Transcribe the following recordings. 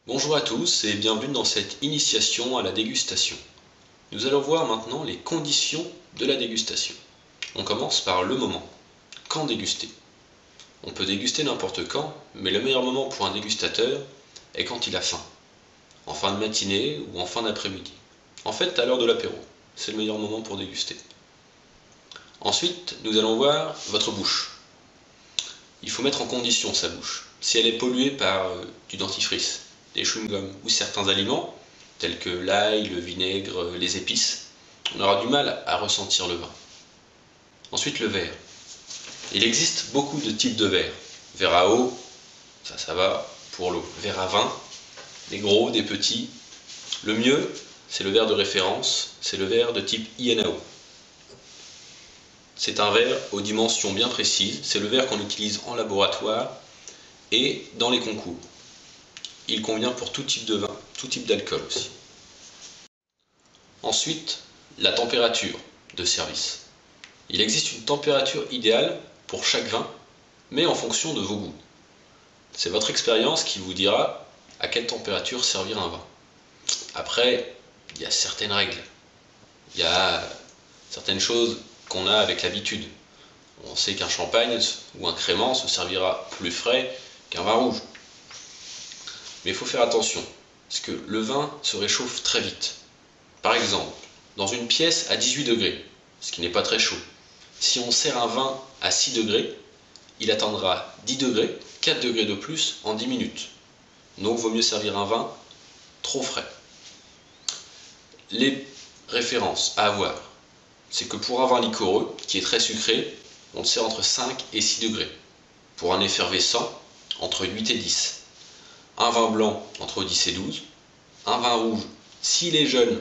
Bonjour à tous et bienvenue dans cette initiation à la dégustation. Nous allons voir maintenant les conditions de la dégustation. On commence par le moment. Quand déguster? On peut déguster n'importe quand, mais le meilleur moment pour un dégustateur est quand il a faim. En fin de matinée ou en fin d'après-midi. En fait, à l'heure de l'apéro, c'est le meilleur moment pour déguster. Ensuite, nous allons voir votre bouche. Il faut mettre en condition sa bouche. Si elle est polluée par du dentifrice, des chewing-gums ou certains aliments, tels que l'ail, le vinaigre, les épices, on aura du mal à ressentir le vin. Ensuite, le verre. Il existe beaucoup de types de verres. Verre à eau, ça va pour l'eau. Verre à vin, des gros, des petits. Le mieux, c'est le verre de référence, c'est le verre de type INAO. C'est un verre aux dimensions bien précises, c'est le verre qu'on utilise en laboratoire et dans les concours. Il convient pour tout type de vin, tout type d'alcool aussi. Ensuite, la température de service. Il existe une température idéale pour chaque vin, mais en fonction de vos goûts. C'est votre expérience qui vous dira à quelle température servir un vin. Après, il y a certaines règles. Il y a certaines choses qu'on a avec l'habitude. On sait qu'un champagne ou un crément se servira plus frais qu'un vin rouge. Mais il faut faire attention, parce que le vin se réchauffe très vite. Par exemple, dans une pièce à 18 degrés, ce qui n'est pas très chaud, si on sert un vin à 6 degrés, il atteindra 10 degrés, 4 degrés de plus en 10 minutes. Donc il vaut mieux servir un vin trop frais. Les références à avoir, c'est que pour un vin liquoreux, qui est très sucré, on le sert entre 5 et 6 degrés. Pour un effervescent, entre 8 et 10. Un vin blanc, entre 10 et 12. Un vin rouge, s'il est jeune,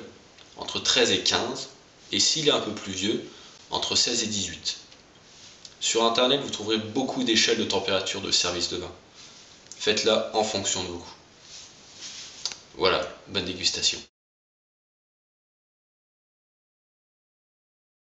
entre 13 et 15. Et s'il est un peu plus vieux, entre 16 et 18. Sur internet, vous trouverez beaucoup d'échelles de température de service de vin. Faites-la en fonction de vos goûts. Voilà, bonne dégustation.